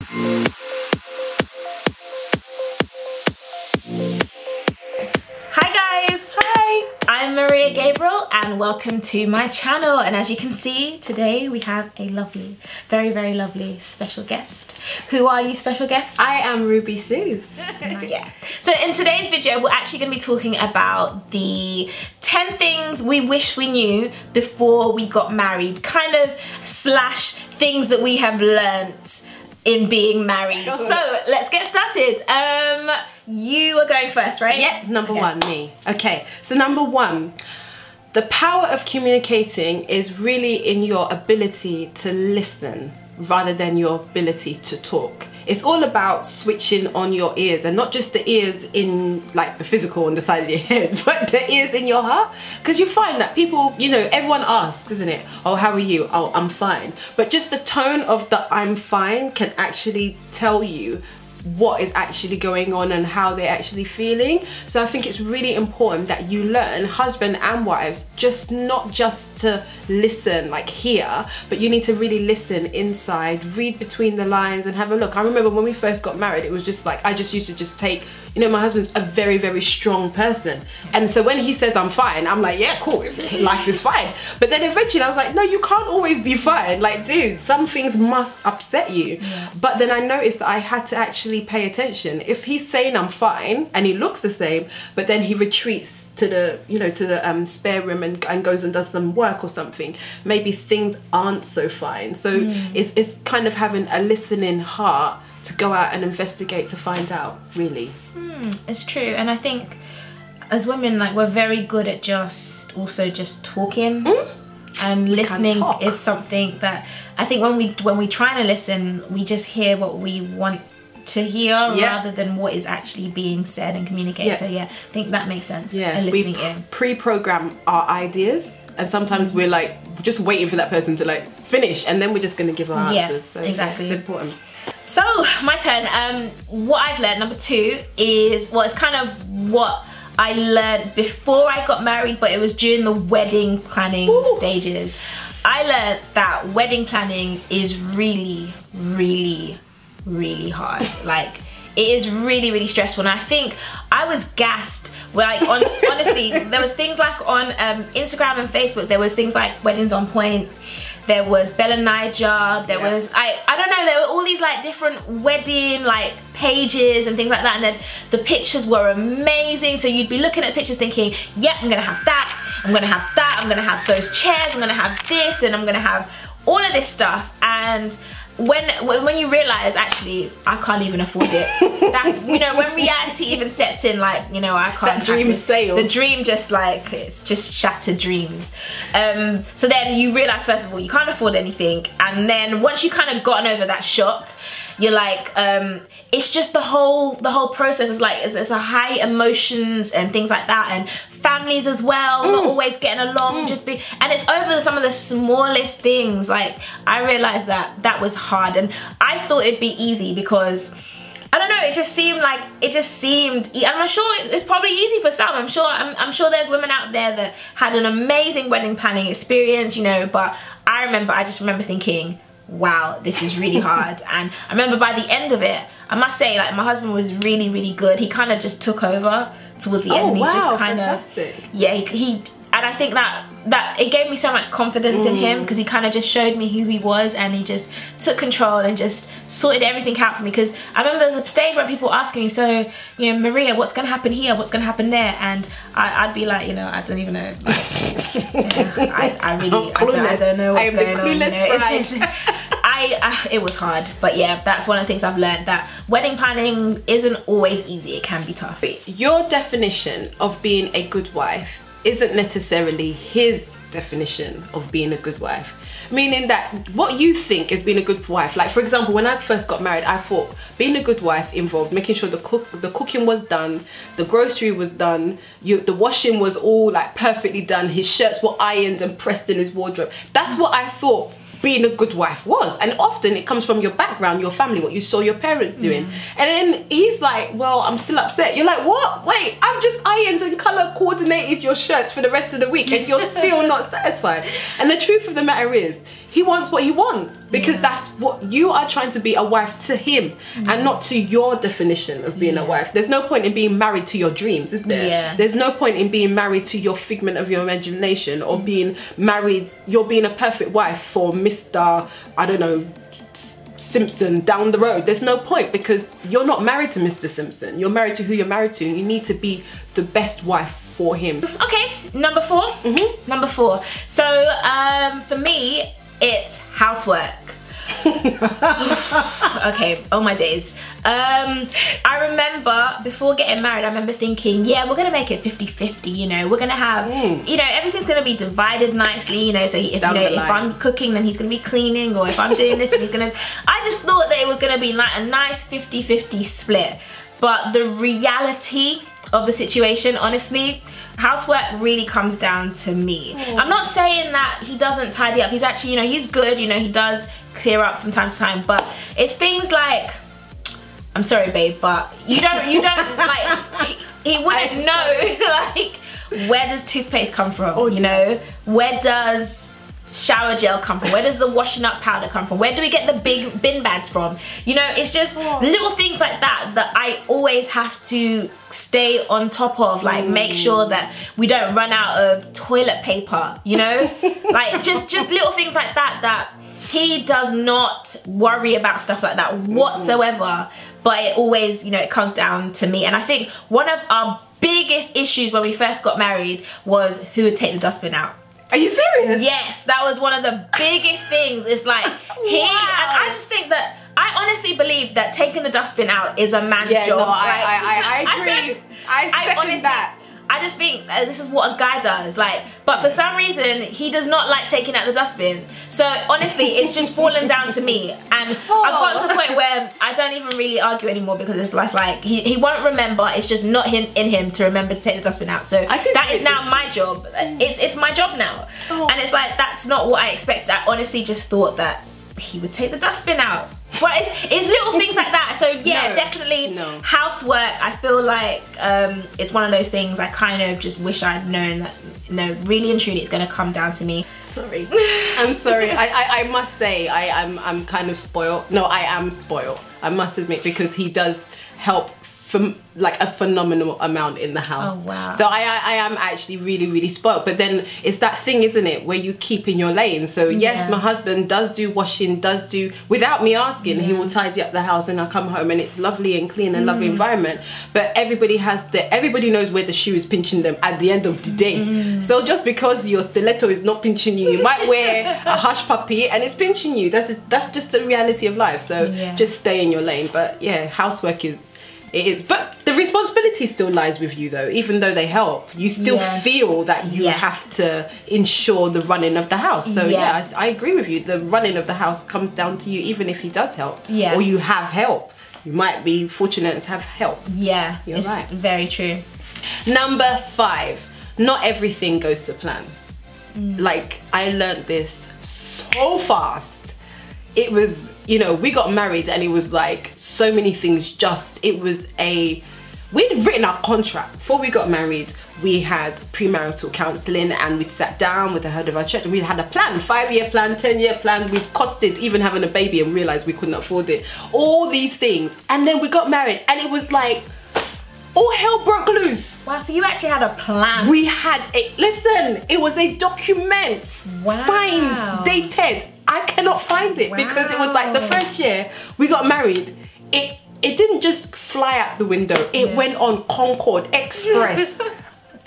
Hi guys! Hi! I'm Maria Gabriel and welcome to my channel, and as you can see today we have a lovely, very lovely special guest. Who are you, special guest? I am Ruby Suze. Yeah. So in today's video we're actually going to be talking about the 10 things we wish we knew before we got married, kind of slash things that we have learnt in being married. So let's get started. You are going first, right? Yep, number one, me. Okay, so number one, the power of communicating is really in your ability to listen rather than your ability to talk. It's all about switching on your ears, and not just the ears in like the physical on the side of your head, but the ears in your heart. Because you find that people, you know, everyone asks, isn't it? Oh, how are you? Oh, I'm fine. But just the tone of the I'm fine can actually tell you what is actually going on and how they're actually feeling. So I think it's really important that you learn, husband and wives, just not just to listen, like hear, but you need to really listen inside, read between the lines and have a look. I remember when we first got married, it was just like, I just used to just take, you know, my husband's a very strong person, and so when he says I'm fine, I'm like, yeah, cool, life is fine. But then eventually I was like, no, you can't always be fine. Like, dude, some things must upset you. Yeah. But then I noticed that I had to actually pay attention. If he's saying I'm fine and he looks the same, but then he retreats to the, you know, to the spare room and goes and does some work or something, maybe things aren't so fine. So it's kind of having a listening heart to go out and investigate to find out, really. It's true, and I think as women, like, we're very good at just talking, and listening is something that I think when we try to listen, we just hear what we want to hear rather than what is actually being said and communicated. So yeah, I think that makes sense. Yeah, listening we pre-program our ideas, and sometimes we're like just waiting for that person to like finish, and then we're just going to give our answers. So exactly, it's important. So my turn. What I've learned, number two, is, well, it's kind of what I learned before I got married, but it was during the wedding planning stages. I learned that wedding planning is really hard. Like, it is really stressful, and I think I was gassed. Like, honestly, there was things like on Instagram and Facebook, there was things like Weddings on Point, there was Bella Niger, there was, I don't know, there were all these like different wedding like pages and things like that, and then the pictures were amazing. So you'd be looking at pictures thinking, yeah, I'm gonna have that, I'm gonna have that, I'm gonna have those chairs, I'm gonna have this, and I'm gonna have all of this stuff. And when you realize, actually, I can't even afford it. That's, you know, when reality even sets in, like, you know, I can't. That dream sails. The dream just like, it's just shattered dreams. So then you realize, first of all, you can't afford anything, and then once you kind of gotten over that shock, you're like, it's just the whole process is like, it's a high emotions and things like that, and families as well, not always getting along, and it's over some of the smallest things. Like, I realized that was hard, and I thought it'd be easy because, I don't know, it just seemed, I'm sure it's probably easy for some. I'm sure there's women out there that had an amazing wedding planning experience, you know, but I just remember thinking, wow, this is really hard. And I remember by the end of it, I must say, like, my husband was really good. He kind of just took over towards the end, and he just kind of, yeah, he and I think that it gave me so much confidence in him, because he kind of just showed me who he was, and he just took control and just sorted everything out for me. Because I remember there was a stage where people asking me, so, you know, Maria, what's gonna happen here, what's gonna happen there, and I'd be like, you know, I don't even know, like, yeah, I don't know what's going on, you know? It was hard, but yeah, that's one of the things I've learned, that wedding planning isn't always easy. It can be tough. Your definition of being a good wife isn't necessarily his definition of being a good wife. Meaning that what you think is being a good wife, like, for example, when I first got married, I thought being a good wife involved making sure the cooking was done, the grocery was done, the washing was all like perfectly done, his shirts were ironed and pressed in his wardrobe. That's what I thought being a good wife was, and often it comes from your background, your family, what you saw your parents doing. And then he's like, well, I'm still upset. You're like, what? Wait, I've just ironed and color coordinated your shirts for the rest of the week and you're still not satisfied. And the truth of the matter is, he wants what he wants, because that's what you are trying to be, a wife to him, and not to your definition of being a wife. There's no point in being married to your dreams, is there? There's no point in being married to your figment of your imagination, or being married, you're being a perfect wife for Mr. I don't know, Simpson down the road. There's no point, because you're not married to Mr. Simpson. You're married to who you're married to. You need to be the best wife for him. Okay, number 4. Number 4. So for me, it's housework. Okay, oh my days. I remember before getting married, I remember thinking, yeah, we're gonna make it 50-50, you know, we're gonna have, you know, everything's gonna be divided nicely, you know, so if, you know, if I'm cooking, then he's gonna be cleaning, or if I'm doing this, and he's gonna, I just thought that it was gonna be like a nice 50-50 split. But the reality of the situation, honestly, housework really comes down to me. I'm not saying that he doesn't tidy up. He's actually, you know, he's good, you know, he does clear up from time to time, but it's things like, I'm sorry babe, but you don't like, he wouldn't know, like, where does toothpaste come from, you know, where does shower gel come from, where does the washing up powder come from, where do we get the big bin bags from, you know, it's just little things like that that I always have to stay on top of, like make sure that we don't run out of toilet paper, you know, like just little things like that, that he does not worry about stuff like that whatsoever, but it always, you know, it comes down to me. And I think one of our biggest issues when we first got married was who would take the dustbin out. Are you serious? Yes, that was one of the biggest things. It's like and I just think that, I honestly believe that taking the dustbin out is a man's job. No, I agree. I second that. I just think this is what a guy does, like, but for some reason he does not like taking out the dustbin. So honestly, it's just fallen down to me, and I've gotten to the point where I don't even really argue anymore, because it's like he won't remember. It's just not in him to remember to take the dustbin out. So that is now my job. It's my job now, and it's like, that's not what I expected. I honestly just thought that he would take the dustbin out. But it's little things like that. So yeah, definitely housework. I feel like it's one of those things I kind of just wish I'd known that, no, really and truly it's going to come down to me. Sorry. I'm sorry. I must say I'm kind of spoiled. No, I am spoiled, I must admit, because he does help from like a phenomenal amount in the house. Oh wow. So I am actually really spoiled. But then it's that thing, isn't it, where you keep in your lane. So yes, my husband does do washing, does do, without me asking, he will tidy up the house, and I come home and it's lovely and clean and lovely environment. But everybody knows where the shoe is pinching them at the end of the day. So just because your stiletto is not pinching you, you might wear a hush puppy and it's pinching you. That's just the reality of life. So just stay in your lane. But yeah, housework is, but the responsibility still lies with you though. Even though they help, you still feel that you have to ensure the running of the house. So yeah, I agree with you. The running of the house comes down to you, even if he does help, or you have help. You might be fortunate to have help. Yeah, you're right. Very true. Number 5, not everything goes to plan. Like, I learned this so fast. It was, you know, we got married and it was like so many things we'd written our contract. Before we got married, we had premarital counselling, and we'd sat down with the head of our church and we had a plan, 5-year plan, 10-year plan. We'd costed even having a baby and realised we couldn't afford it. All these things. And then we got married and it was like, all hell broke loose. Wow, so you actually had a plan. We had listen, it was a document, signed, dated. I cannot find it because it was like the first year we got married, it didn't just fly out the window. It went on Concorde Express.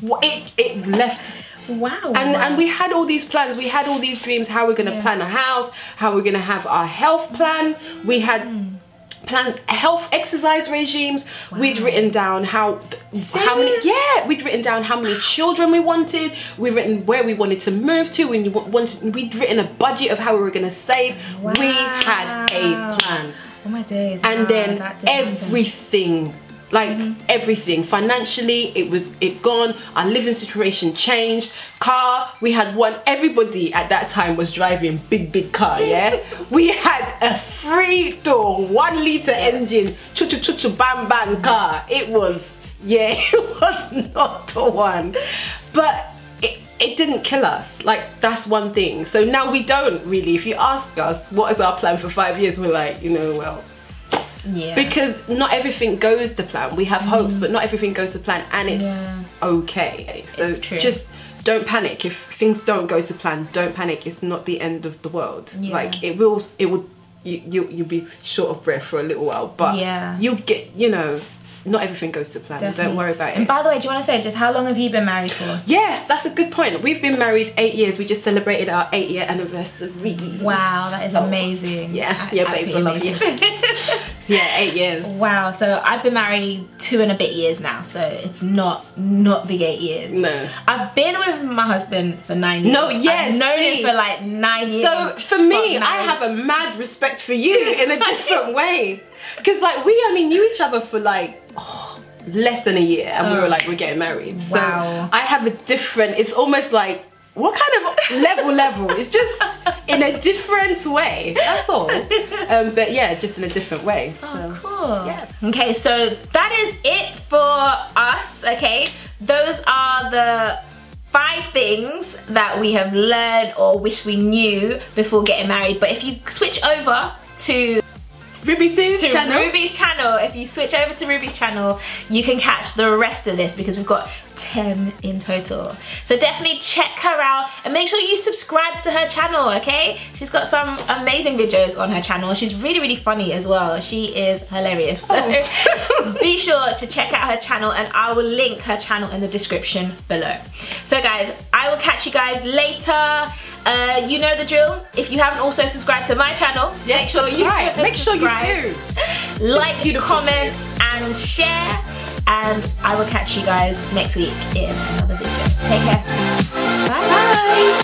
it left. Wow. And we had all these plans. We had all these dreams. How we're gonna plan a house. How we're gonna have our health plan. We had plans, health exercise regimes. We'd written down how many. Yeah, we'd written down how many children we wanted. We'd written where we wanted to move to. We'd written a budget of how we were gonna save. We had a plan. Oh my days. And then everything, like everything, financially, it gone. Our living situation changed. Car, we had one. Everybody at that time was driving big car. Yeah, we had a 3-door 1-litre engine, choo bam bam car. It was, it was not the one, but it didn't kill us. Like, that's one thing. So now we don't really, if you ask us what is our plan for 5 years, we're like, you know, well, Yeah. because not everything goes to plan. We have hopes, but not everything goes to plan, and it's okay. So It's true. just don't panic. If things don't go to plan, don't panic. It's not the end of the world. Yeah. Like, you'll be short of breath for a little while, but Yeah. you'll get, you know, not everything goes to plan. Definitely. Don't worry about it. And by the way, do you want to say just how long have you been married for? Yes, that's a good point. We've been married 8 years. We just celebrated our 8-year anniversary. Wow, that is amazing. Yeah, yeah, babes, I love you. Yeah, 8 years. Wow, so I've been married 2 and a bit years now, so it's not big 8 years. No. I've been with my husband for 9 years. No, yes, I've known see. him for like 9 years. So for me, But I have a mad respect for you in a different way. Because like we only knew each other for like less than a year, and we were like, we're getting married. Wow. So I have a different, it's almost like, what kind of level? It's just in a different way, that's all. But yeah, just in a different way. Oh, cool. yes. Okay, so that is it for us, okay? Those are the 5 things that we have learned or wish we knew before getting married. But if you switch over to Ruby's channel. Ruby's channel, if you switch over to Ruby's channel, you can catch the rest of this because we've got 10 in total. So definitely check her out and make sure you subscribe to her channel, okay? She's got some amazing videos on her channel. She's really, really funny as well. She is hilarious. So be sure to check out her channel, and I will link her channel in the description below. So guys, I will catch you guys later. You know the drill. If you haven't also subscribed to my channel, make sure you do. Like, comment, and share. And I will catch you guys next week in another video. Take care. Bye.